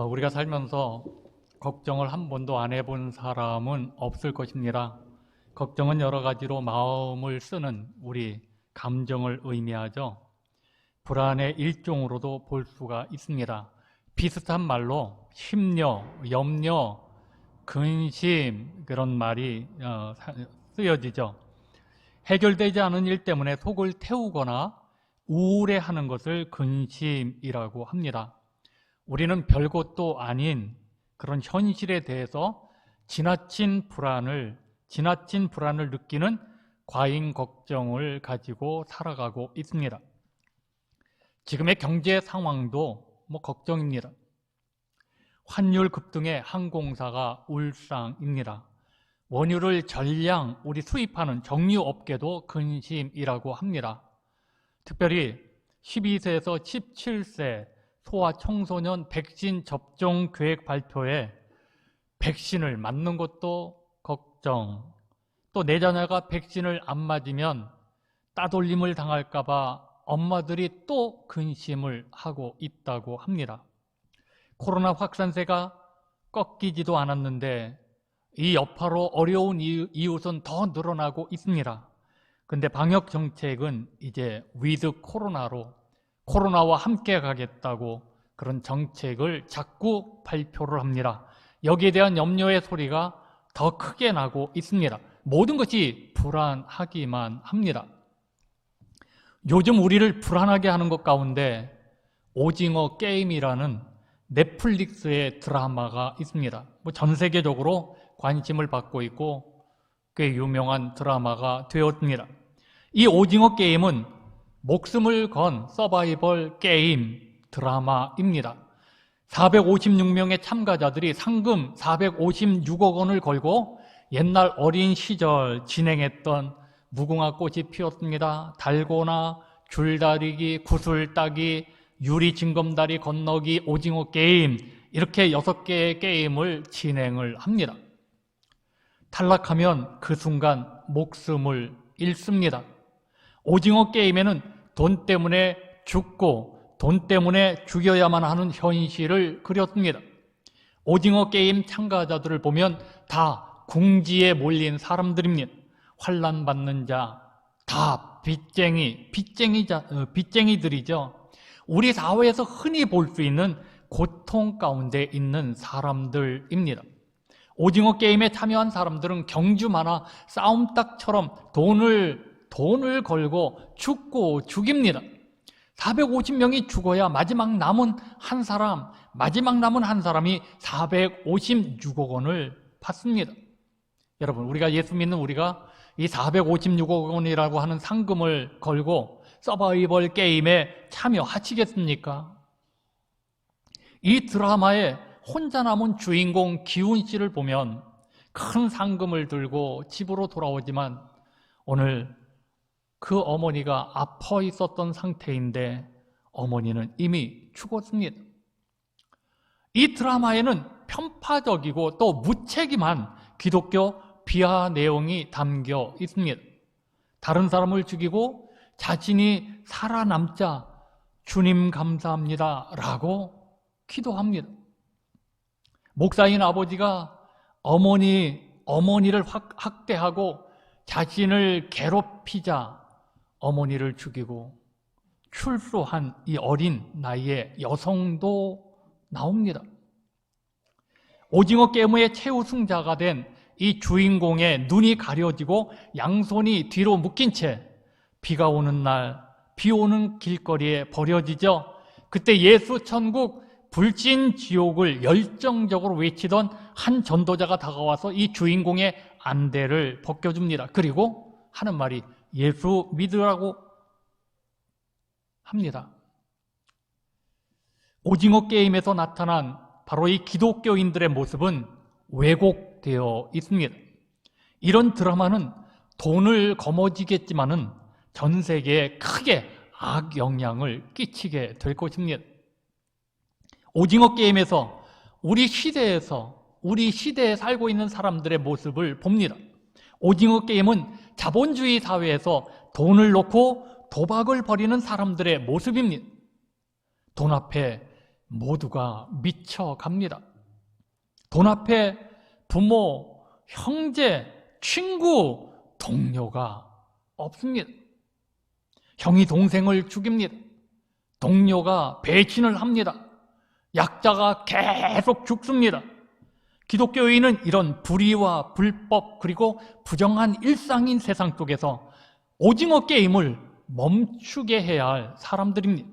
우리가 살면서 걱정을 한 번도 안 해본 사람은 없을 것입니다. 걱정은 여러 가지로 마음을 쓰는 우리 감정을 의미하죠. 불안의 일종으로도 볼 수가 있습니다. 비슷한 말로 심려, 염려, 근심 그런 말이 쓰여지죠. 해결되지 않은 일 때문에 속을 태우거나 우울해하는 것을 근심이라고 합니다. 우리는 별것도 아닌 그런 현실에 대해서 지나친 불안을 느끼는 과잉 걱정을 가지고 살아가고 있습니다. 지금의 경제 상황도 걱정입니다. 환율 급등의 항공사가 울상입니다. 원유를 전량 우리 수입하는 정유업계도 근심이라고 합니다. 특별히 12세에서 17세 소아 청소년 백신 접종 계획 발표에 백신을 맞는 것도 걱정, 또 내 자녀가 백신을 안 맞으면 따돌림을 당할까 봐 엄마들이 또 근심을 하고 있다고 합니다. 코로나 확산세가 꺾이지도 않았는데 이 여파로 어려운 이웃은 더 늘어나고 있습니다. 근데 방역 정책은 이제 위드 코로나로 코로나와 함께 가겠다고 그런 정책을 자꾸 발표를 합니다. 여기에 대한 염려의 소리가 더 크게 나고 있습니다. 모든 것이 불안하기만 합니다. 요즘 우리를 불안하게 하는 것 가운데 오징어 게임이라는 넷플릭스의 드라마가 있습니다. 전 세계적으로 관심을 받고 있고 꽤 유명한 드라마가 되었습니다. 이 오징어 게임은 목숨을 건 서바이벌 게임 드라마입니다. 456명의 참가자들이 상금 456억 원을 걸고 옛날 어린 시절 진행했던 무궁화 꽃이 피었습니다. 달고나, 줄다리기, 구슬 따기, 유리 징검다리 건너기, 오징어 게임 이렇게 6개의 게임을 진행을 합니다. 탈락하면 그 순간 목숨을 잃습니다. 오징어 게임에는 돈 때문에 죽고 돈 때문에 죽여야만 하는 현실을 그렸습니다. 오징어 게임 참가자들을 보면 다 궁지에 몰린 사람들입니다. 환난 받는 자, 다 빚쟁이들이죠. 우리 사회에서 흔히 볼 수 있는 고통 가운데 있는 사람들입니다. 오징어 게임에 참여한 사람들은 경주 만화 싸움닭처럼 돈을 걸고 죽고 죽입니다. 450명이 죽어야 마지막 남은 한 사람이 456억 원을 받습니다. 여러분, 우리가 예수 믿는 우리가 이 456억 원이라고 하는 상금을 걸고 서바이벌 게임에 참여하시겠습니까? 이 드라마에 혼자 남은 주인공 기훈 씨를 보면 큰 상금을 들고 집으로 돌아오지만 오늘 그 어머니가 아파 있었던 상태인데 어머니는 이미 죽었습니다. 이 드라마에는 편파적이고 또 무책임한 기독교 비하 내용이 담겨 있습니다. 다른 사람을 죽이고 자신이 살아남자 주님 감사합니다 라고 기도합니다. 목사인 아버지가 어머니를 학대하고 자신을 괴롭히자 어머니를 죽이고 출소한 이 어린 나이의 여성도 나옵니다. 오징어 게임의 최우승자가 된 이 주인공의 눈이 가려지고 양손이 뒤로 묶인 채 비가 오는 날, 비 오는 길거리에 버려지죠. 그때 예수 천국, 불신 지옥을 열정적으로 외치던 한 전도자가 다가와서 이 주인공의 안대를 벗겨줍니다. 그리고 하는 말이 예수 믿으라고 합니다. 오징어 게임에서 나타난 바로 이 기독교인들의 모습은 왜곡되어 있습니다. 이런 드라마는 돈을 거머쥐겠지만은 전 세계에 크게 악영향을 끼치게 될 것입니다. 오징어 게임에서 우리 시대에 살고 있는 사람들의 모습을 봅니다. 오징어 게임은 자본주의 사회에서 돈을 놓고 도박을 벌이는 사람들의 모습입니다. 돈 앞에 모두가 미쳐갑니다. 돈 앞에 부모, 형제, 친구, 동료가 없습니다. 형이 동생을 죽입니다. 동료가 배신을 합니다. 약자가 계속 죽습니다. 기독교인은 이런 불의와 불법 그리고 부정한 일상인 세상 속에서 오징어 게임을 멈추게 해야 할 사람들입니다.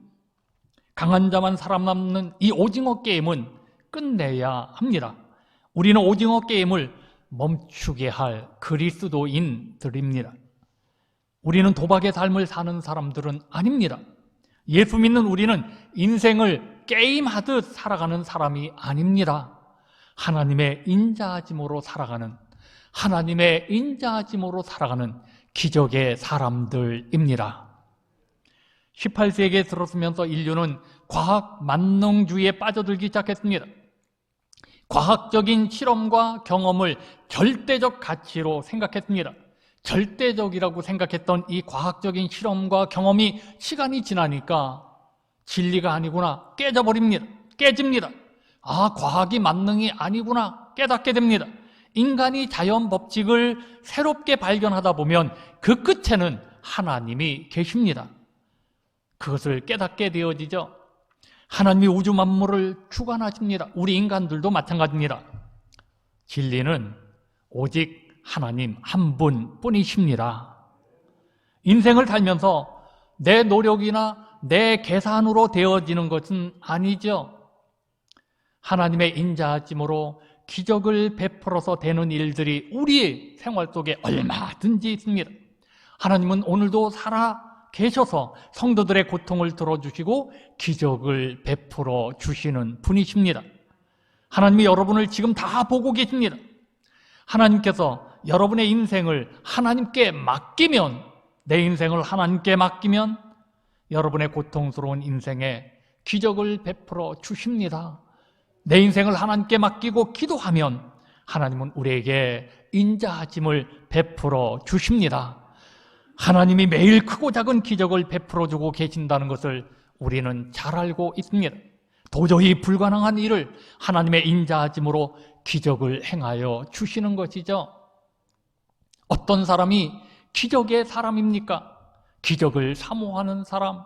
강한 자만 살아남는 이 오징어 게임은 끝내야 합니다. 우리는 오징어 게임을 멈추게 할 그리스도인들입니다. 우리는 도박의 삶을 사는 사람들은 아닙니다. 예수 믿는 우리는 인생을 게임하듯 살아가는 사람이 아닙니다. 하나님의 인자하심으로 살아가는, 하나님의 인자하심으로 살아가는 기적의 사람들입니다. 18세기에 들어서면서 인류는 과학 만능주의에 빠져들기 시작했습니다. 과학적인 실험과 경험을 절대적 가치로 생각했습니다. 절대적이라고 생각했던 이 과학적인 실험과 경험이 시간이 지나니까 진리가 아니구나 깨집니다. 아, 과학이 만능이 아니구나 깨닫게 됩니다. 인간이 자연 법칙을 새롭게 발견하다 보면 그 끝에는 하나님이 계십니다. 그것을 깨닫게 되어지죠. 하나님이 우주 만물을 주관하십니다. 우리 인간들도 마찬가지입니다. 진리는 오직 하나님 한 분뿐이십니다. 인생을 살면서 내 노력이나 내 계산으로 되어지는 것은 아니죠. 하나님의 인자하심으로 기적을 베풀어서 되는 일들이 우리의 생활 속에 얼마든지 있습니다. 하나님은 오늘도 살아 계셔서 성도들의 고통을 들어주시고 기적을 베풀어 주시는 분이십니다. 하나님이 여러분을 지금 다 보고 계십니다. 하나님께서 여러분의 인생을 하나님께 맡기면, 내 인생을 하나님께 맡기면 여러분의 고통스러운 인생에 기적을 베풀어 주십니다. 내 인생을 하나님께 맡기고 기도하면 하나님은 우리에게 인자하심을 베풀어 주십니다. 하나님이 매일 크고 작은 기적을 베풀어 주고 계신다는 것을 우리는 잘 알고 있습니다. 도저히 불가능한 일을 하나님의 인자하심으로 기적을 행하여 주시는 것이죠. 어떤 사람이 기적의 사람입니까? 기적을 사모하는 사람.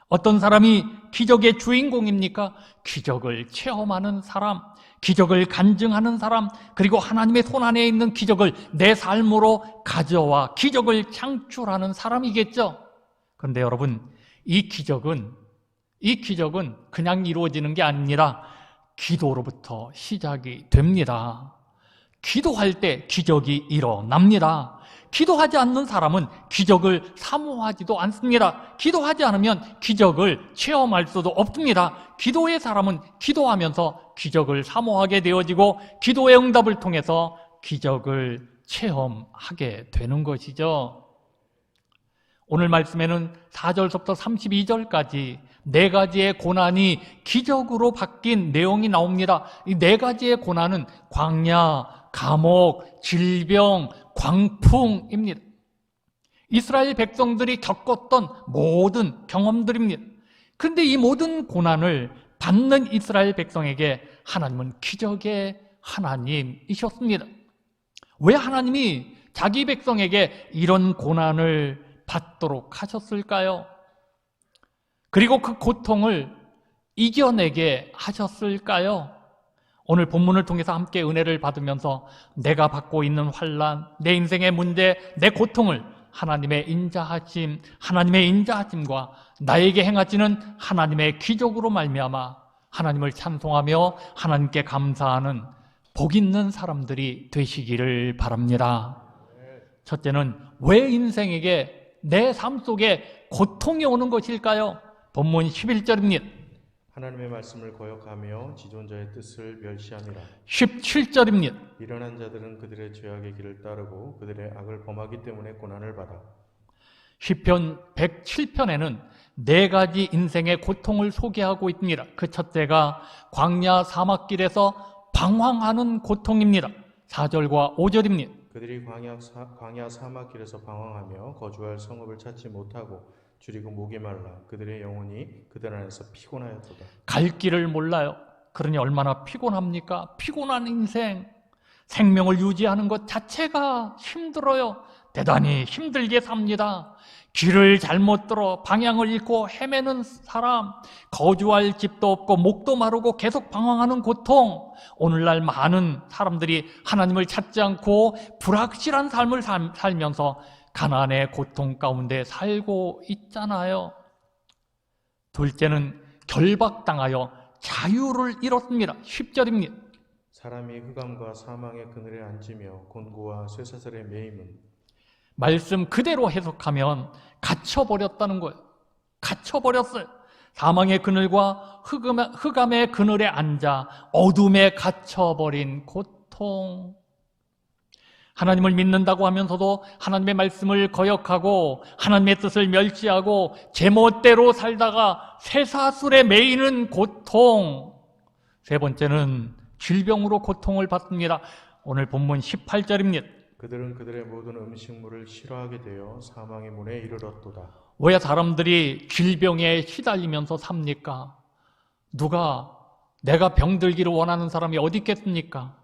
어떤 사람이 기적의 주인공입니까? 기적을 체험하는 사람, 기적을 간증하는 사람, 그리고 하나님의 손안에 있는 기적을 내 삶으로 가져와 기적을 창출하는 사람이겠죠. 그런데 여러분, 이 기적은 그냥 이루어지는 게 아닙니다. 기도로부터 시작이 됩니다. 기도할 때 기적이 일어납니다. 기도하지 않는 사람은 기적을 사모하지도 않습니다. 기도하지 않으면 기적을 체험할 수도 없습니다. 기도의 사람은 기도하면서 기적을 사모하게 되어지고 기도의 응답을 통해서 기적을 체험하게 되는 것이죠. 오늘 말씀에는 4절부터 32절까지 네 가지의 고난이 기적으로 바뀐 내용이 나옵니다. 이 네 가지의 고난은 광야, 감옥, 질병, 광풍입니다. 이스라엘 백성들이 겪었던 모든 경험들입니다. 그런데 이 모든 고난을 받는 이스라엘 백성에게 하나님은 기적의 하나님이셨습니다. 왜 하나님이 자기 백성에게 이런 고난을 받도록 하셨을까요? 그리고 그 고통을 이겨내게 하셨을까요? 오늘 본문을 통해서 함께 은혜를 받으면서 내가 받고 있는 환난, 내 인생의 문제, 내 고통을 하나님의 인자하심과 나에게 행하시는 하나님의 기적으로 말미암아 하나님을 찬송하며 하나님께 감사하는 복 있는 사람들이 되시기를 바랍니다. 첫째는 왜 인생에게 내 삶 속에 고통이 오는 것일까요? 본문 11절입니다. 하나님의 말씀을 거역하며 지존자의 뜻을 멸시하니라. 17절입니다. 미련한 자들은 그들의 죄악의 길을 따르고 그들의 악을 범하기 때문에 고난을 받아. 시편 107편에는 네 가지 인생의 고통을 소개하고 있습니다. 그 첫째가 광야 사막길에서 방황하는 고통입니다. 4절과 5절입니다. 그들이 광야 사막길에서 방황하며 거주할 성읍을 찾지 못하고 줄이고 목이 말라 그들의 영혼이 그들 안에서 피곤하였도다. 갈 길을 몰라요. 그러니 얼마나 피곤합니까? 피곤한 인생, 생명을 유지하는 것 자체가 힘들어요. 대단히 힘들게 삽니다. 길을 잘못 들어 방향을 잃고 헤매는 사람, 거주할 집도 없고 목도 마르고 계속 방황하는 고통. 오늘날 많은 사람들이 하나님을 찾지 않고 불확실한 삶을 살면서 가난의 고통 가운데 살고 있잖아요. 둘째는 결박당하여 자유를 잃었습니다. 10절입니다. 사람이 흑암과 사망의 그늘에 앉으며 곤고와 쇠사슬에 매임은 말씀 그대로 해석하면 갇혀버렸다는 거예요. 갇혀버렸어요. 사망의 그늘과 흑암의 그늘에 앉아 어둠에 갇혀버린 고통. 하나님을 믿는다고 하면서도 하나님의 말씀을 거역하고 하나님의 뜻을 멸시하고 제멋대로 살다가 쇠사슬에 매이는 고통. 세 번째는 질병으로 고통을 받습니다. 오늘 본문 18절입니다. 그들은 그들의 모든 음식물을 싫어하게 되어 사망의 문에 이르렀도다. 왜 사람들이 질병에 시달리면서 삽니까? 누가 내가 병들기를 원하는 사람이 어디 있겠습니까?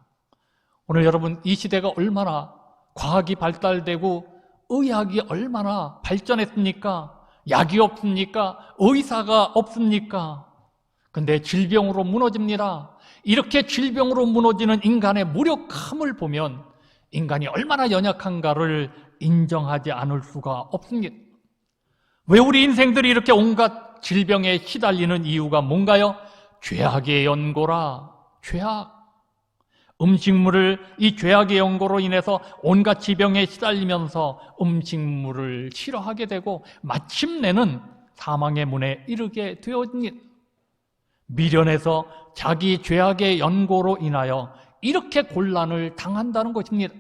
오늘 여러분, 이 시대가 얼마나 과학이 발달되고 의학이 얼마나 발전했습니까? 약이 없습니까? 의사가 없습니까? 근데 질병으로 무너집니다. 이렇게 질병으로 무너지는 인간의 무력함을 보면 인간이 얼마나 연약한가를 인정하지 않을 수가 없습니다. 왜 우리 인생들이 이렇게 온갖 질병에 시달리는 이유가 뭔가요? 죄악의 연고라. 죄악. 이 죄악의 연고로 인해서 온갖 질병에 시달리면서 음식물을 싫어하게 되고 마침내는 사망의 문에 이르게 되어집니다. 미련해서 자기 죄악의 연고로 인하여 이렇게 곤란을 당한다는 것입니다.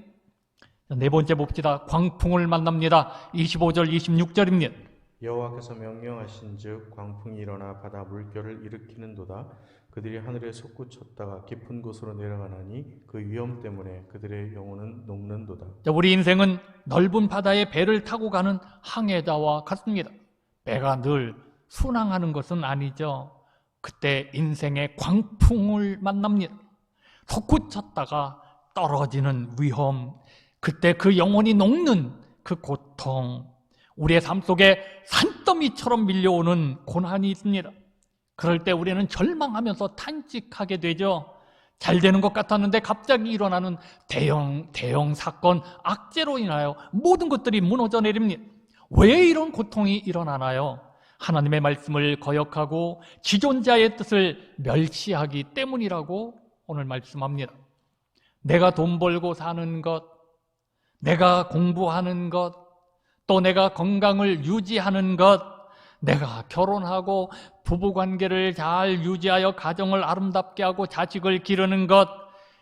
네 번째 봅시다. 광풍을 만납니다. 25절, 26절입니다. 여호와께서 명령하신즉 광풍이 일어나 바다 물결을 일으키는도다. 그들이 하늘에 솟구쳤다가 깊은 곳으로 내려가나니 그 위험 때문에 그들의 영혼은 녹는도다. 우리 인생은 넓은 바다에 배를 타고 가는 항해자와 같습니다. 배가 늘 순항하는 것은 아니죠. 그때 인생의 광풍을 만납니다. 솟구쳤다가 떨어지는 위험, 그때 그 영혼이 녹는 그 고통, 우리의 삶 속에 산더미처럼 밀려오는 고난이 있습니다. 그럴 때 우리는 절망하면서 탄식하게 되죠. 잘 되는 것 같았는데 갑자기 일어나는 대형 사건, 악재로 인하여 모든 것들이 무너져 내립니다. 왜 이런 고통이 일어나나요? 하나님의 말씀을 거역하고 지존자의 뜻을 멸시하기 때문이라고 오늘 말씀합니다. 내가 돈 벌고 사는 것, 내가 공부하는 것, 또 내가 건강을 유지하는 것, 내가 결혼하고 부부관계를 잘 유지하여 가정을 아름답게 하고 자식을 기르는 것,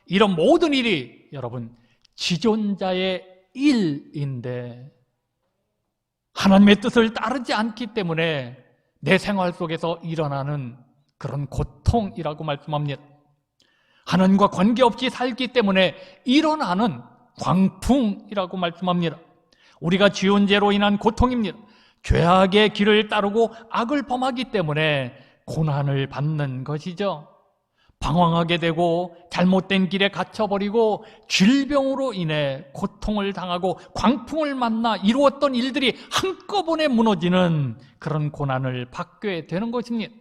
이런 모든 일이 여러분 지존자의 일인데 하나님의 뜻을 따르지 않기 때문에 내 생활 속에서 일어나는 그런 고통이라고 말씀합니다. 하나님과 관계없이 살기 때문에 일어나는 광풍이라고 말씀합니다. 우리가 지은 죄로 인한 고통입니다. 죄악의 길을 따르고 악을 범하기 때문에 고난을 받는 것이죠. 방황하게 되고 잘못된 길에 갇혀버리고 질병으로 인해 고통을 당하고 광풍을 만나 이루었던 일들이 한꺼번에 무너지는 그런 고난을 받게 되는 것입니다.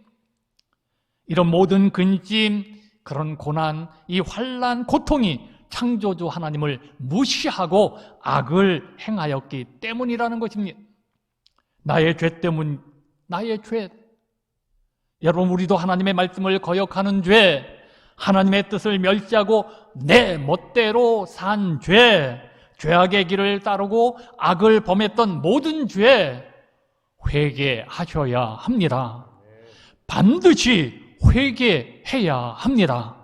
이런 모든 근심, 그런 고난, 이 환난, 고통이 창조주 하나님을 무시하고 악을 행하였기 때문이라는 것입니다. 나의 죄 때문, 나의 죄. 여러분, 우리도 하나님의 말씀을 거역하는 죄, 하나님의 뜻을 멸시하고 내 멋대로 산 죄, 죄악의 길을 따르고 악을 범했던 모든 죄 회개하셔야 합니다. 반드시 회개해야 합니다.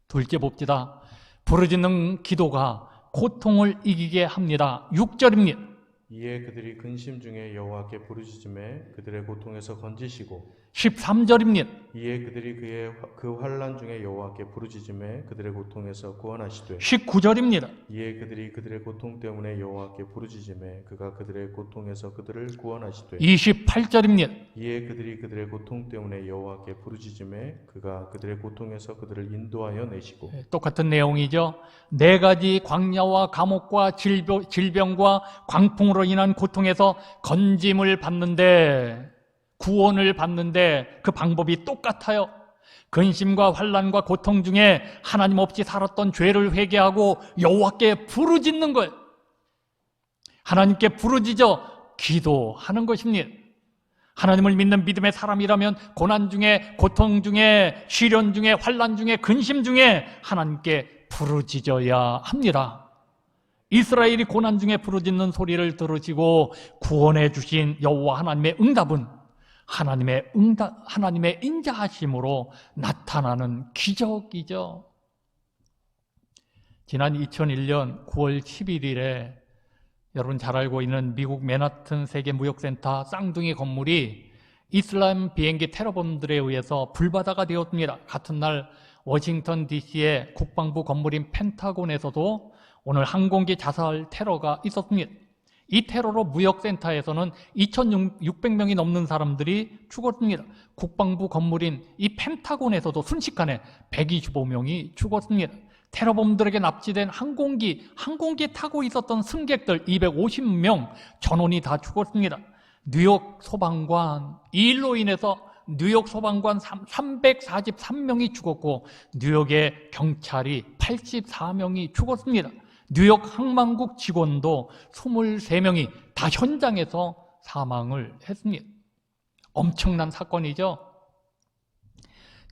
둘째 봅시다. 부르짖는 기도가 고통을 이기게 합니다. 6절입니다. 이에 그들이 근심 중에 여호와께 부르짖음에 그들의 고통에서 건지시고 13절입니다. 이에 그들이 그 환난 중에 여호와께 부르짖음에 그들의 고통에서 구원하시되 19절입니다. 이에 그들이 그들의 고통 때문에 여호와께 부르짖음에 그가 그들의 고통에서 그들을 구원하시되 28절입니다. 이에 그들이 그들의 고통 때문에 여호와께 부르짖음에 그가 그들의 고통에서 그들을 인도하여 내시고 똑같은 내용이죠. 네 가지 광야와 감옥과 질병과 광풍으로 인한 고통에서 건짐을 받는데, 구원을 받는데 그 방법이 똑같아요. 근심과 환난과 고통 중에 하나님 없이 살았던 죄를 회개하고 여호와께 부르짖는 거예요. 하나님께 부르짖어 기도하는 것입니다. 하나님을 믿는 믿음의 사람이라면 고난 중에, 고통 중에, 시련 중에, 환난 중에, 근심 중에 하나님께 부르짖어야 합니다. 이스라엘이 고난 중에 부르짖는 소리를 들으시고 구원해 주신 여호와 하나님의 응답은 하나님의 인자하심으로 나타나는 기적이죠. 지난 2001년 9월 11일에 여러분 잘 알고 있는 미국 맨하튼 세계무역센터 쌍둥이 건물이 이슬람 비행기 테러범들에 의해서 불바다가 되었습니다. 같은 날 워싱턴 DC의 국방부 건물인 펜타곤에서도 오늘 항공기 자살 테러가 있었습니다. 이 테러로 무역센터에서는 2,600명이 넘는 사람들이 죽었습니다. 국방부 건물인 이 펜타곤에서도 순식간에 125명이 죽었습니다. 테러범들에게 납치된 항공기 타고 있었던 승객들 250명 전원이 다 죽었습니다. 뉴욕 소방관, 이 일로 인해서 뉴욕 소방관 343명이 죽었고 뉴욕의 경찰이 84명이 죽었습니다. 뉴욕 항만국 직원도 23명이 다 현장에서 사망을 했습니다. 엄청난 사건이죠.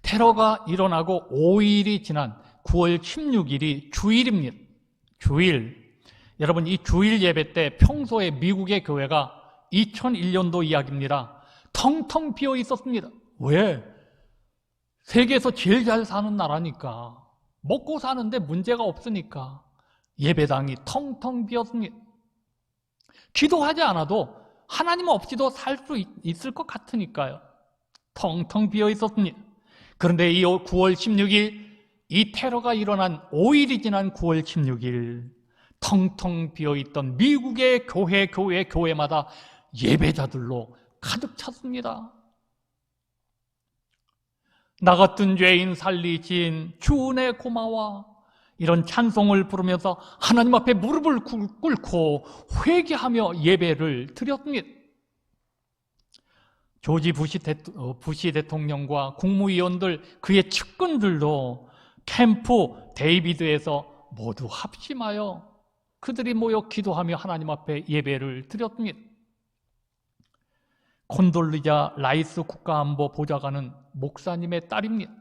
테러가 일어나고 5일이 지난 9월 16일이 주일입니다. 주일. 여러분, 이 주일 예배 때 평소에 미국의 교회가 2001년도 이야기입니다. 텅텅 비어 있었습니다. 왜? 세계에서 제일 잘 사는 나라니까. 먹고 사는데 문제가 없으니까. 예배당이 텅텅 비었습니다. 기도하지 않아도 하나님 없이도 살 수 있을 것 같으니까요. 텅텅 비어 있었습니다. 그런데 이 9월 16일 이 테러가 일어난 5일이 지난 9월 16일 텅텅 비어있던 미국의 교회마다 예배자들로 가득 찼습니다. 나 같은 죄인 살리신 주 은혜 고마워, 이런 찬송을 부르면서 하나님 앞에 무릎을 꿇고 회개하며 예배를 드렸습니다. 조지 부시 대통령과 국무위원들, 그의 측근들도 캠프 데이비드에서 모두 합심하여 그들이 모여 기도하며 하나님 앞에 예배를 드렸습니다. 콘돌리자 라이스 국가안보 보좌관은 목사님의 딸입니다.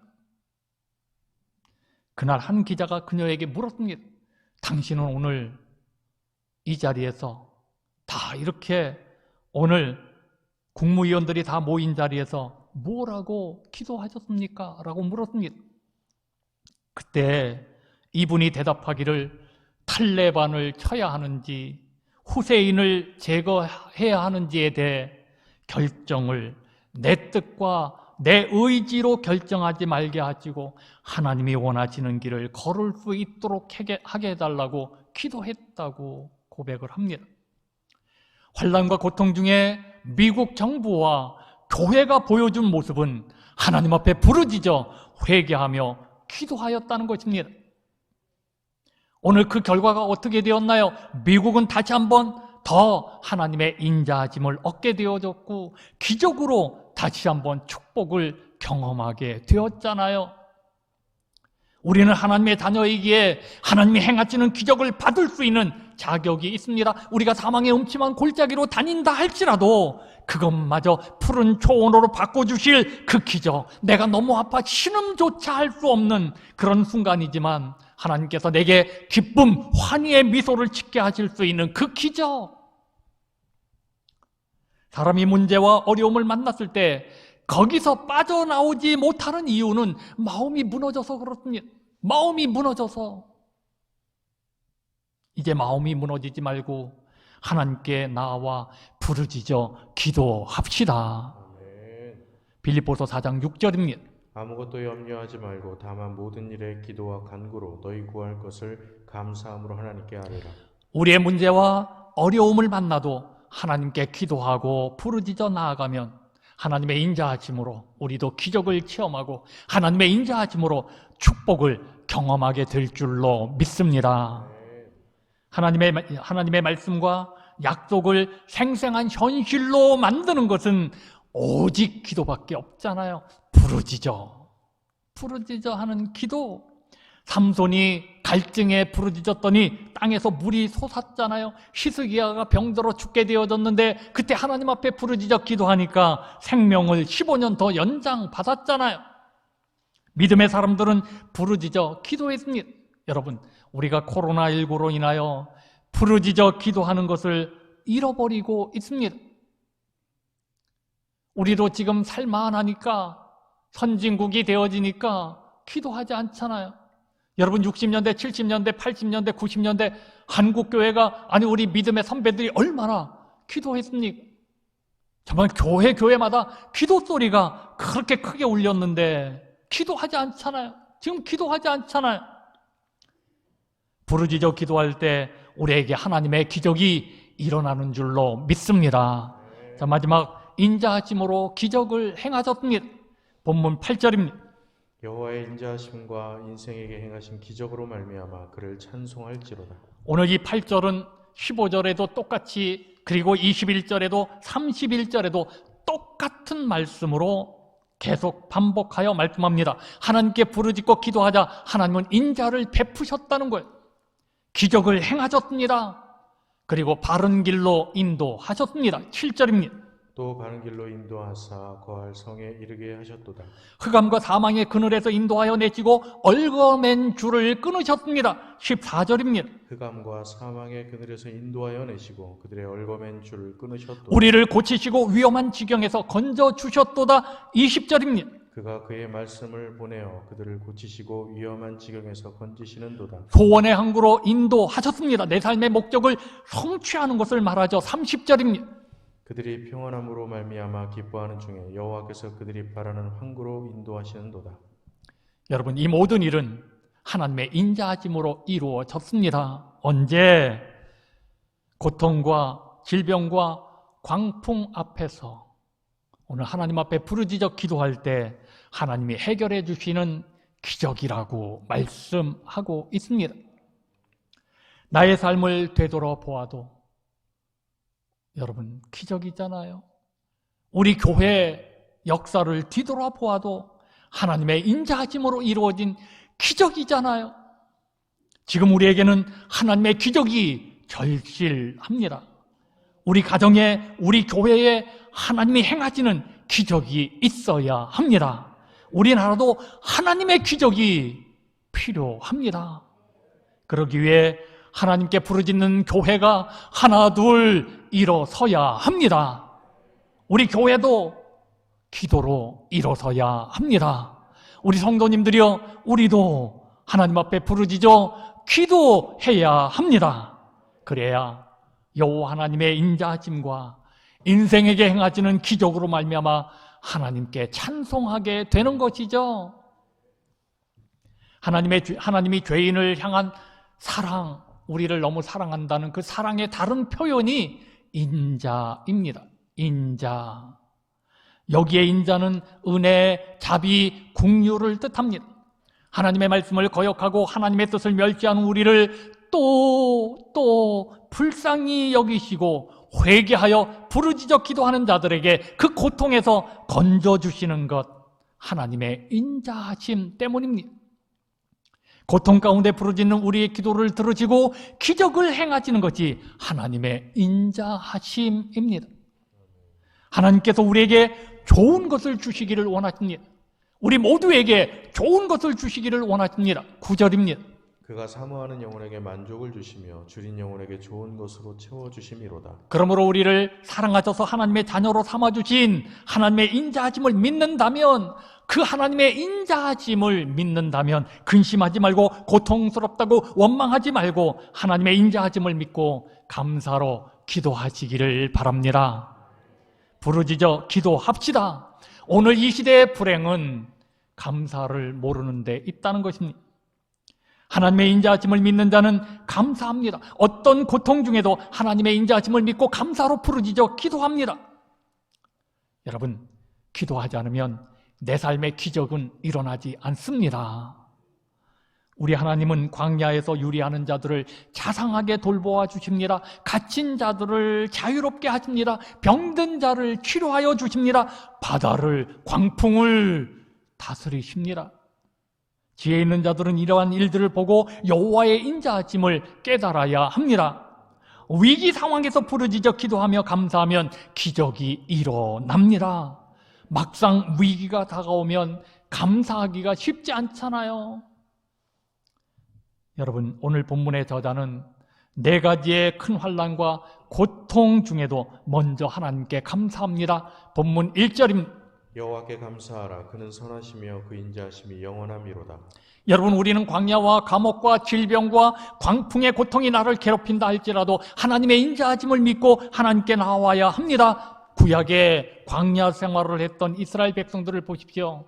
그날 한 기자가 그녀에게 물었습니다. 당신은 오늘 이 자리에서 다 이렇게 오늘 국무위원들이 다 모인 자리에서 뭐라고 기도하셨습니까? 라고 물었습니다. 그때 이분이 대답하기를 탈레반을 쳐야 하는지 후세인을 제거해야 하는지에 대해 결정을 내 뜻과 내 의지로 결정하지 말게 하시고 하나님이 원하시는 길을 걸을 수 있도록 하게 해달라고 기도했다고 고백을 합니다. 환난과 고통 중에 미국 정부와 교회가 보여준 모습은 하나님 앞에 부르짖어 회개하며 기도하였다는 것입니다. 오늘 그 결과가 어떻게 되었나요? 미국은 다시 한번 더 하나님의 인자하심을 얻게 되어졌고 기적으로 다시 한번 축복을 경험하게 되었잖아요. 우리는 하나님의 자녀이기에 하나님이 행하시는 기적을 받을 수 있는 자격이 있습니다. 우리가 사망의 음침한 골짜기로 다닌다 할지라도 그것마저 푸른 초원으로 바꿔주실 그 기적, 내가 너무 아파 신음조차 할 수 없는 그런 순간이지만 하나님께서 내게 기쁨, 환희의 미소를 짓게 하실 수 있는 그 기적. 사람이 문제와 어려움을 만났을 때 거기서 빠져나오지 못하는 이유는 마음이 무너져서 그렇습니다. 마음이 무너져서. 이제 마음이 무너지지 말고 하나님께 나와 부르짖어 기도합시다. 빌립보서 4장 6절입니다. 아무것도 염려하지 말고 다만 모든 일에 기도와 간구로 너희 구할 것을 감사함으로 하나님께 아뢰라. 우리의 문제와 어려움을 만나도 하나님께 기도하고 부르짖어 나아가면 하나님의 인자하심으로 우리도 기적을 체험하고 하나님의 인자하심으로 축복을 경험하게 될 줄로 믿습니다. 하나님의 말씀과 약속을 생생한 현실로 만드는 것은 오직 기도밖에 없잖아요. 부르짖어 하는 기도. 삼손이 갈증에 부르짖었더니 땅에서 물이 솟았잖아요. 히스기야가 병들어 죽게 되어졌는데 그때 하나님 앞에 부르짖어 기도하니까 생명을 15년 더 연장받았잖아요. 믿음의 사람들은 부르짖어 기도했습니다. 여러분, 우리가 코로나19로 인하여 부르짖어 기도하는 것을 잃어버리고 있습니다. 우리도 지금 살만하니까, 선진국이 되어지니까 기도하지 않잖아요. 여러분, 60년대, 70년대, 80년대, 90년대 한국교회가, 아니 우리 믿음의 선배들이 얼마나 기도했습니까? 정말 교회마다 기도 소리가 그렇게 크게 울렸는데 기도하지 않잖아요. 지금 기도하지 않잖아요. 부르짖어 기도할 때 우리에게 하나님의 기적이 일어나는 줄로 믿습니다. 자, 마지막 인자하심으로 기적을 행하셨습니다. 본문 8절입니다. 여호와의 인자하심과 인생에게 행하신 기적으로 말미암아 그를 찬송할지로다. 오늘 이 8절은 15절에도 똑같이, 그리고 21절에도 31절에도 똑같은 말씀으로 계속 반복하여 말씀합니다. 하나님께 부르짖고 기도하자 하나님은 인자를 베푸셨다는 거예요. 기적을 행하셨습니다. 그리고 바른 길로 인도하셨습니다. 7절입니다. 또 바른 길로 인도하사 거할 성에 이르게 하셨도다. 흑암과 사망의 그늘에서 인도하여 내시고 얽어맨 줄을 끊으셨습니다. 14절입니다. 흑암과 사망의 그늘에서 인도하여 내시고 그들의 얽어맨 줄을 끊으셨도다. 우리를 고치시고 위험한 지경에서 건져주셨도다. 20절입니다. 그가 그의 말씀을 보내어 그들을 고치시고 위험한 지경에서 건지시는도다. 소원의 항구로 인도하셨습니다. 내 삶의 목적을 성취하는 것을 말하죠. 30절입니다. 그들이 평안함으로 말미암아 기뻐하는 중에 여호와께서 그들이 바라는 항구로 인도하시는도다. 여러분, 이 모든 일은 하나님의 인자하심으로 이루어졌습니다. 언제? 고통과 질병과 광풍 앞에서 오늘 하나님 앞에 부르짖어 기도할 때 하나님이 해결해 주시는 기적이라고 말씀하고 있습니다. 나의 삶을 되돌아보아도 여러분, 기적이잖아요. 우리 교회 역사를 뒤돌아보아도 하나님의 인자하심으로 이루어진 기적이잖아요. 지금 우리에게는 하나님의 기적이 절실합니다. 우리 가정에, 우리 교회에 하나님이 행하시는 기적이 있어야 합니다. 우리나라도 하나님의 기적이 필요합니다. 그러기 위해 하나님께 부르짖는 교회가 하나 둘 일어서야 합니다. 우리 교회도 기도로 일어서야 합니다. 우리 성도님들이여, 우리도 하나님 앞에 부르짖어 기도해야 합니다. 그래야 여호와 하나님의 인자하심과 인생에게 행하시는 기적으로 말미암아 하나님께 찬송하게 되는 것이죠. 하나님이 죄인을 향한 사랑, 우리를 너무 사랑한다는 그 사랑의 다른 표현이 인자입니다. 인자. 여기에 인자는 은혜, 자비, 긍휼을 뜻합니다. 하나님의 말씀을 거역하고 하나님의 뜻을 멸시하는 우리를 또 불쌍히 여기시고 회개하여 부르짖어 기도하는 자들에게 그 고통에서 건져주시는 것, 하나님의 인자하심 때문입니다. 고통 가운데 부르짖는 우리의 기도를 들으시고 기적을 행하시는 것이 하나님의 인자하심입니다. 하나님께서 우리에게 좋은 것을 주시기를 원하십니다. 우리 모두에게 좋은 것을 주시기를 원하십니다. 9절입니다. 그가 사모하는 영혼에게 만족을 주시며 줄인 영혼에게 좋은 것으로 채워주심이로다. 그러므로 우리를 사랑하셔서 하나님의 자녀로 삼아주신 하나님의 인자하심을 믿는다면, 그 하나님의 인자하심을 믿는다면 근심하지 말고, 고통스럽다고 원망하지 말고 하나님의 인자하심을 믿고 감사로 기도하시기를 바랍니다. 부르짖어 기도합시다. 오늘 이 시대의 불행은 감사를 모르는 데 있다는 것입니다. 하나님의 인자하심을 믿는 자는 감사합니다. 어떤 고통 중에도 하나님의 인자하심을 믿고 감사로 부르짖어 기도합니다. 여러분, 기도하지 않으면 내 삶의 기적은 일어나지 않습니다. 우리 하나님은 광야에서 유리하는 자들을 자상하게 돌보아 주십니다. 갇힌 자들을 자유롭게 하십니다. 병든 자를 치료하여 주십니다. 바다를, 광풍을 다스리십니다. 지혜 있는 자들은 이러한 일들을 보고 여호와의 인자하심을 깨달아야 합니다. 위기 상황에서 부르짖어 기도하며 감사하면 기적이 일어납니다. 막상 위기가 다가오면 감사하기가 쉽지 않잖아요. 여러분, 오늘 본문의 저자는 4가지의 큰 환난과 고통 중에도 먼저 하나님께 감사합니다. 본문 1절입니다. 여호와께 감사하라. 그는 선하시며 그 인자하심이 영원함이로다. 여러분, 우리는 광야와 감옥과 질병과 광풍의 고통이 나를 괴롭힌다 할지라도 하나님의 인자하심을 믿고 하나님께 나와야 합니다. 구약의 광야 생활을 했던 이스라엘 백성들을 보십시오.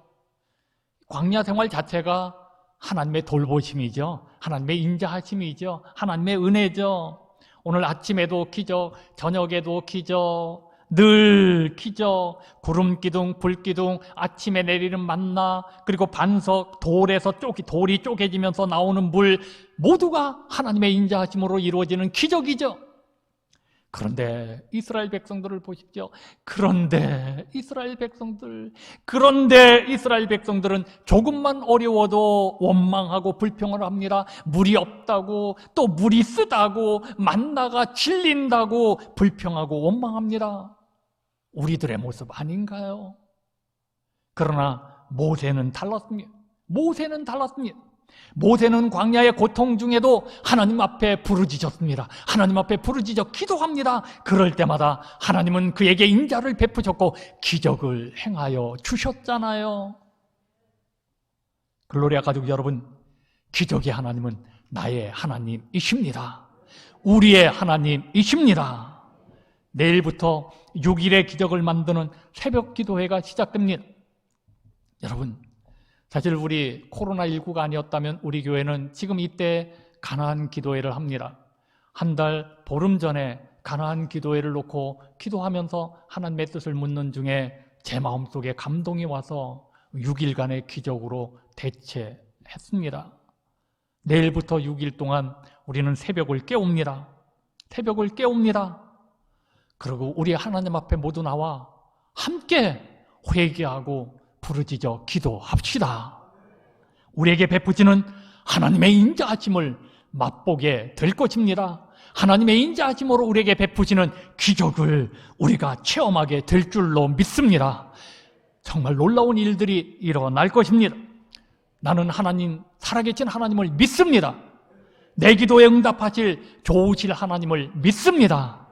광야 생활 자체가 하나님의 돌보심이죠. 하나님의 인자하심이죠. 하나님의 은혜죠. 오늘 아침에도 기적, 저녁에도 기적, 늘 기적, 구름 기둥, 불 기둥, 아침에 내리는 만나, 그리고 반석, 돌이 쪼개지면서 나오는 물, 모두가 하나님의 인자하심으로 이루어지는 기적이죠. 그런데 이스라엘 백성들을 보십시오. 그런데 이스라엘 백성들은 조금만 어려워도 원망하고 불평을 합니다. 물이 없다고, 또 물이 쓰다고, 만나가 질린다고 불평하고 원망합니다. 우리들의 모습 아닌가요? 그러나 모세는 달랐습니다. 모세는 광야의 고통 중에도 하나님 앞에 부르짖었습니다. 하나님 앞에 부르짖어 기도합니다. 그럴 때마다 하나님은 그에게 인자를 베푸셨고 기적을 행하여 주셨잖아요. 글로리아 가족 여러분, 기적의 하나님은 나의 하나님이십니다. 우리의 하나님이십니다. 내일부터 6일의 기적을 만드는 새벽 기도회가 시작됩니다. 여러분, 사실 우리 코로나19가 아니었다면 우리 교회는 지금 이때 가나안 기도회를 합니다. 한 달 보름 전에 가나안 기도회를 놓고 기도하면서 하나님의 뜻을 묻는 중에 제 마음속에 감동이 와서 6일간의 기적으로 대체했습니다. 내일부터 6일 동안 우리는 새벽을 깨웁니다. 그리고 우리 하나님 앞에 모두 나와 함께 회개하고 부르짖어 기도합시다. 우리에게 베푸시는 하나님의 인자하심을 맛보게 될 것입니다. 하나님의 인자하심으로 우리에게 베푸시는 기적을 우리가 체험하게 될 줄로 믿습니다. 정말 놀라운 일들이 일어날 것입니다. 나는 하나님, 살아계신 하나님을 믿습니다. 내 기도에 응답하실 좋으실 하나님을 믿습니다.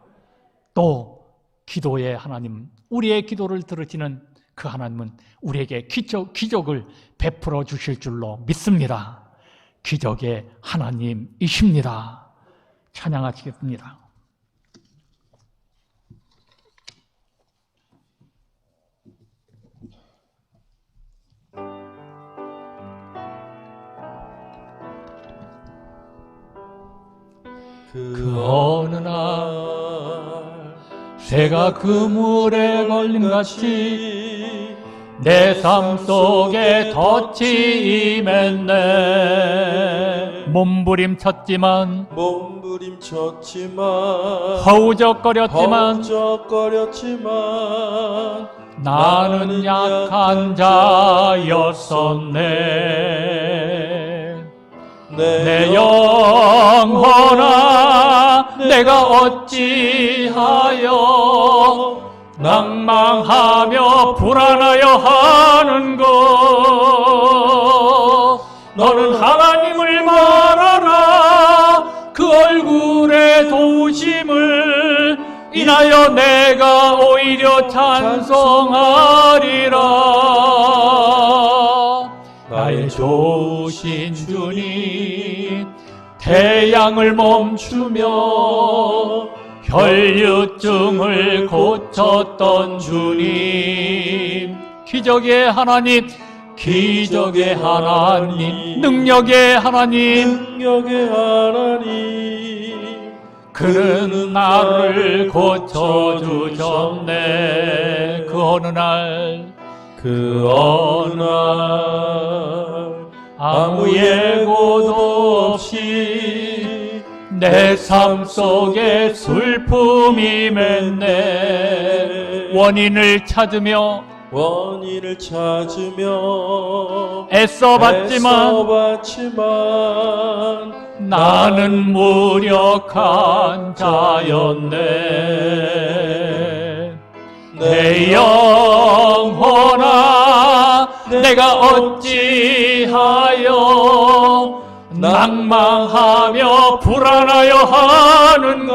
또 기도의 하나님, 우리의 기도를 들으시는 그 하나님은 우리에게 기적을 베풀어 주실 줄로 믿습니다. 기적의 하나님이십니다. 찬양하시겠습니다. 그 어느 날 새가 그물에 걸림같이 내 삶 속에 덫이 임했네. 몸부림쳤지만 허우적거렸지만 나는 약한 자였었네. 내 영혼아, 내가 어찌하여 낭망하며 불안하여 하는고. 너는 하나님을 말하라. 그 얼굴의 도우심을 인하여 내가 오히려 찬송하리라. 나의 좋으신 주님, 태양을 멈추며 혈류증을 고쳤던 주님, 기적의 하나님, 기적의 하나님, 능력의 하나님, 능력의 하나님, 그는 나를 고쳐주셨네. 그 어느 날, 그 어느 날 아무 예고도 없이 내 삶 속에 슬픔이 맺네. 원인을 찾으며 원인을 찾으며 애써봤지만 나는 무력한 자였네. 내 영혼아, 내가 어찌하여 낭망하며 불안하여 하는가.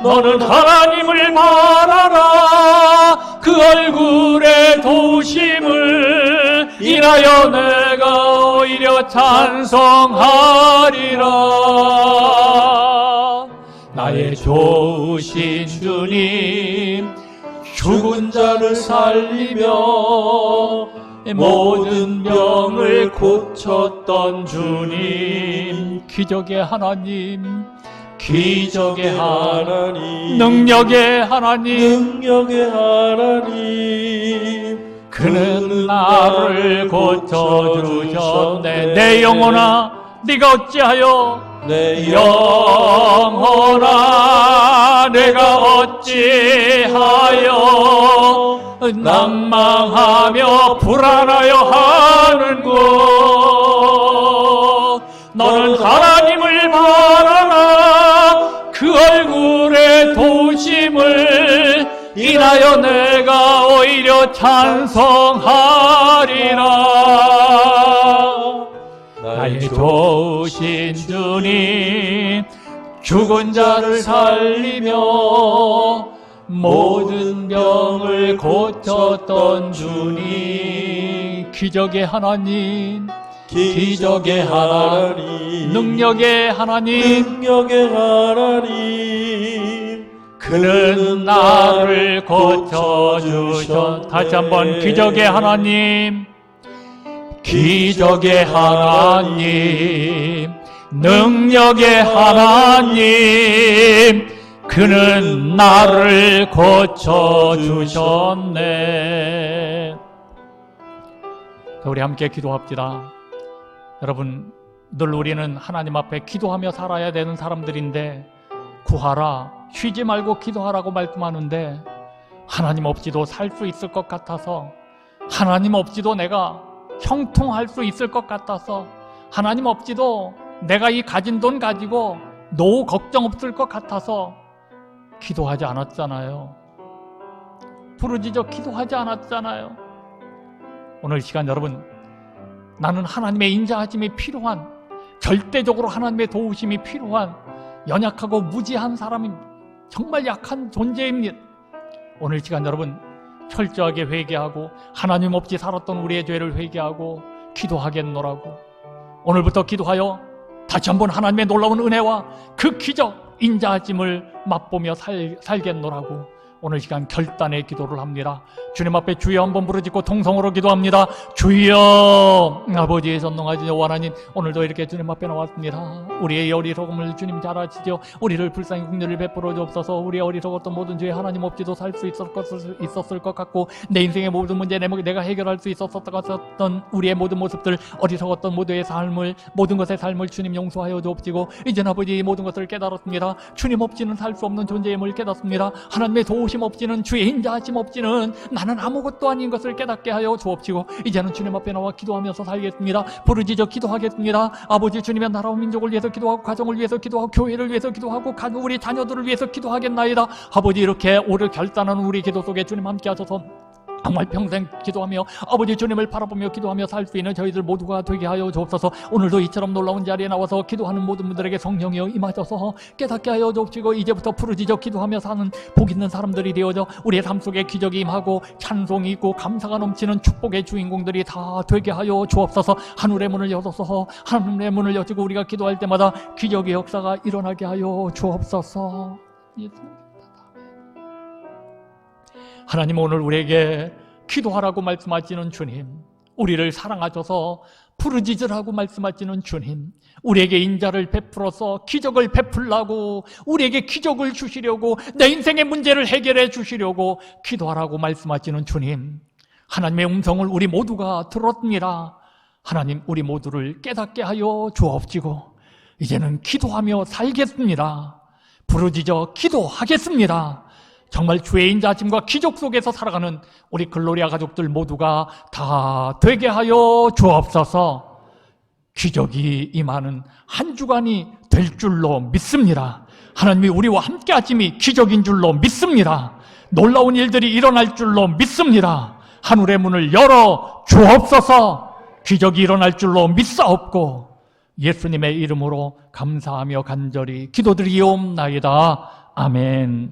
너는 하나님을 바라라. 그 얼굴의 도심을 인하여 내가 오히려 찬송하리라. 나의 좋으신 주님, 죽은 자를 살리며 모든 병을 고쳤던 주님, 기적의 하나님, 기적의 하나님, 능력의 하나님, 능력의 하나님, 그는 나를 고쳐주셨네. 내 영혼아, 네가 어찌하여, 내 영혼아, 내가 어찌하여 낭망하며 불안하여 하는고. 너는 하나님을 바라라. 그 얼굴의 도심을 인하여 내가 오히려 찬송하리라. 나의 좋으신 주님, 죽은 자를 살리며 모든 병을 고쳤던 주님, 기적의 하나님, 기적의 하나님, 능력의 하나님, 능력의 하나님, 그는 나를 고쳐주셨. 다시 한번, 기적의 하나님, 기적의 하나님, 능력의 하나님, 그는 나를 고쳐주셨네. 우리 함께 기도합시다. 여러분, 늘 우리는 하나님 앞에 기도하며 살아야 되는 사람들인데, 구하라, 쉬지 말고 기도하라고 말씀하는데, 하나님 없이도 살 수 있을 것 같아서, 하나님 없이도 내가 형통할 수 있을 것 같아서, 하나님 없이도 내가 이 가진 돈 가지고 노후 걱정 없을 것 같아서 기도하지 않았잖아요. 부르짖어 기도하지 않았잖아요. 오늘 시간 여러분, 나는 하나님의 인자하심이 필요한, 절대적으로 하나님의 도우심이 필요한 연약하고 무지한 사람이, 정말 약한 존재입니다. 오늘 시간 여러분, 철저하게 회개하고 하나님 없이 살았던 우리의 죄를 회개하고 기도하겠노라고, 오늘부터 기도하여 다시 한번 하나님의 놀라운 은혜와 그 기적, 인자하심을 맛보며 살겠노라고 오늘 시간 결단의 기도를 합니다. 주님 앞에 주여 한번 부르짖고 통성으로 기도합니다. 주여, 아버지의 전능하신 여호와 하나님, 오늘도 이렇게 주님 앞에 나왔습니다. 우리의 어리석음을 주님 잘 아시죠? 우리를 불쌍히 긍휼을 베풀어 주옵소서. 우리의 어리석었던 모든 죄 하나님 없이도 살 수 있었을 것 같고, 내 인생의 모든 문제 내가 해결할 수 있었던 우리의 모든 모습들, 어리석었던 모두의 삶을, 모든 것의 삶을 주님 용서하여 주옵시고, 이제는 아버지 이 모든 것을 깨달았습니다. 주님 없이는 살 수 없는 존재임을 깨닫습니다. 하나님의 도우심 없이는, 주의 인자하심 없이는 나는 아무것도 아닌 것을 깨닫게 하여 주옵시고, 이제는 주님 앞에 나와 기도하면서 살겠습니다. 부르짖어 기도하겠습니다. 아버지, 주님의 나라와 민족을 위해서 기도하고, 가정을 위해서 기도하고, 교회를 위해서 기도하고, 우리 자녀들을 위해서 기도하겠나이다. 아버지, 이렇게 오늘 결단하는 우리 기도 속에 주님 함께 하셔서 정말 평생 기도하며 아버지 주님을 바라보며 기도하며 살 수 있는 저희들 모두가 되게 하여 주옵소서. 오늘도 이처럼 놀라운 자리에 나와서 기도하는 모든 분들에게 성령이여 임하셔서 깨닫게 하여 주옵시고, 이제부터 부르짖어 기도하며 사는 복 있는 사람들이 되어져 우리의 삶 속에 기적이 임하고 찬송이 있고 감사가 넘치는 축복의 주인공들이 다 되게 하여 주옵소서. 하늘의 문을 열어서 하늘의 문을 여시고 우리가 기도할 때마다 기적의 역사가 일어나게 하여 주옵소서. 하나님, 오늘 우리에게 기도하라고 말씀하시는 주님, 우리를 사랑하셔서 부르짖으라고 말씀하시는 주님, 우리에게 인자를 베풀어서 기적을 베풀라고, 우리에게 기적을 주시려고, 내 인생의 문제를 해결해 주시려고 기도하라고 말씀하시는 주님, 하나님의 음성을 우리 모두가 들었습니다. 하나님, 우리 모두를 깨닫게 하여 주옵시고 이제는 기도하며 살겠습니다. 부르짖어 기도하겠습니다. 정말 주의 인자하심과 기적 속에서 살아가는 우리 글로리아 가족들 모두가 다 되게 하여 주옵소서. 기적이 임하는 한 주간이 될 줄로 믿습니다. 하나님이 우리와 함께 하심이 기적인 줄로 믿습니다. 놀라운 일들이 일어날 줄로 믿습니다. 하늘의 문을 열어 주옵소서. 기적이 일어날 줄로 믿사옵고 예수님의 이름으로 감사하며 간절히 기도드리옵나이다. 아멘.